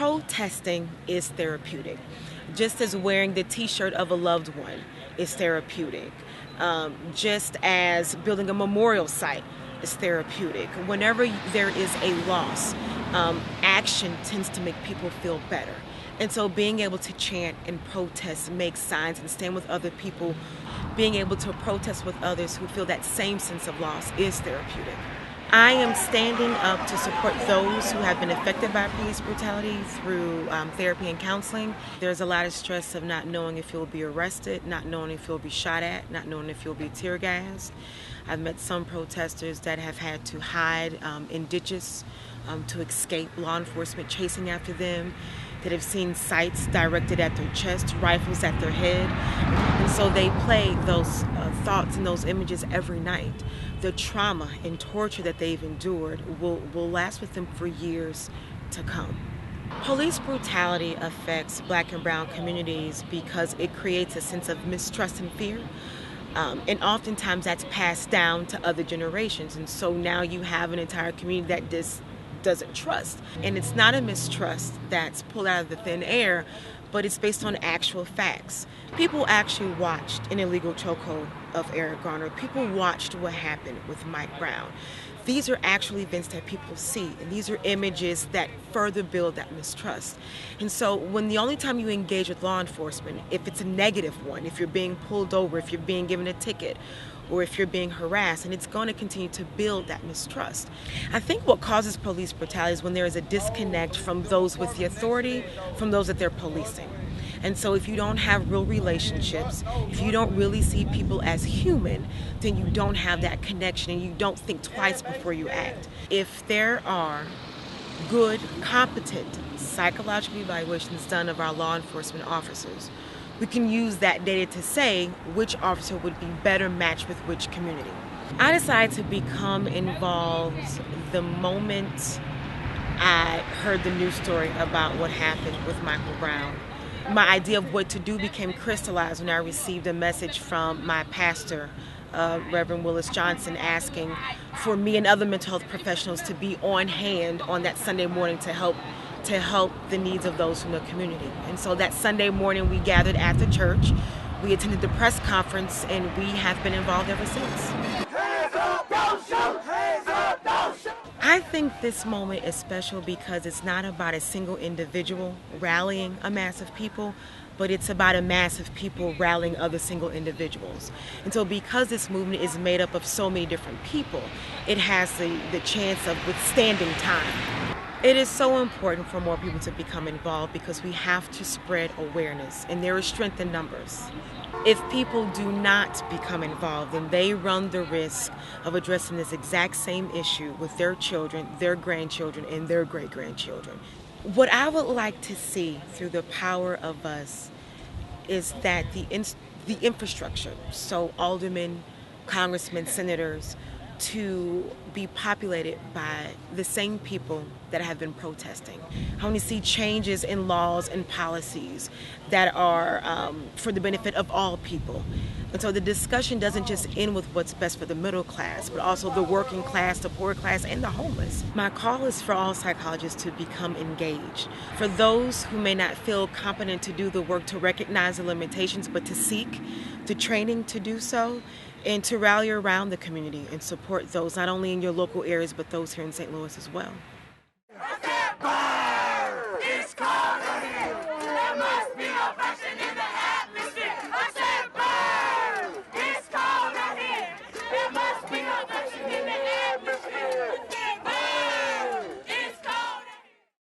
Protesting is therapeutic, just as wearing the t-shirt of a loved one is therapeutic, just as building a memorial site is therapeutic. Whenever there is a loss, action tends to make people feel better. And so being able to chant and protest, make signs, and stand with other people, being able to protest with others who feel that same sense of loss is therapeutic. I am standing up to support those who have been affected by police brutality through therapy and counseling. There's a lot of stress of not knowing if you'll be arrested, not knowing if you'll be shot at, not knowing if you'll be tear gassed. I've met some protesters that have had to hide in ditches to escape law enforcement chasing after them, that have seen sights directed at their chest, rifles at their head. And so they play those thoughts and those images every night. The trauma and torture that they've endured will last with them for years to come. Police brutality affects Black and brown communities because it creates a sense of mistrust and fear. And oftentimes that's passed down to other generations. And so now you have an entire community that doesn't trust. And it's not a mistrust that's pulled out of the thin air, but it's based on actual facts. People actually watched an illegal chokehold of Eric Garner. People watched what happened with Mike Brown. These are actual events that people see, and these are images that further build that mistrust. And so when the only time you engage with law enforcement, if it's a negative one, if you're being pulled over, if you're being given a ticket, or if you're being harassed, and it's going to continue to build that mistrust. I think what causes police brutality is when there is a disconnect from those with the authority, from those that they're policing. And so if you don't have real relationships, if you don't really see people as human, then you don't have that connection and you don't think twice before you act. If there are good, competent psychological evaluations done of our law enforcement officers, we can use that data to say which officer would be better matched with which community. I decided to become involved the moment I heard the news story about what happened with Michael Brown. My idea of what to do became crystallized when I received a message from my pastor, Reverend Willis Johnson, asking for me and other mental health professionals to be on hand on that Sunday morning to help the needs of those from the community. And so that Sunday morning we gathered at the church, we attended the press conference, and we have been involved ever since. Hands up, don't shoot! Hands up, don't shoot! I think this moment is special because it's not about a single individual rallying a mass of people, but it's about a mass of people rallying other single individuals. And so because this movement is made up of so many different people, it has the chance of withstanding time. It is so important for more people to become involved because we have to spread awareness, and there is strength in numbers. If people do not become involved, then they run the risk of addressing this exact same issue with their children, their grandchildren, and their great-grandchildren. What I would like to see through the power of us is that the infrastructure, so aldermen, congressmen, senators, to be populated by the same people that have been protesting. I want to see changes in laws and policies that are for the benefit of all people. And so the discussion doesn't just end with what's best for the middle class, but also the working class, the poor class, and the homeless. My call is for all psychologists to become engaged. For those who may not feel competent to do the work, to recognize the limitations, but to seek the training to do so, and to rally around the community and support those not only in your local areas, but those here in St. Louis as well.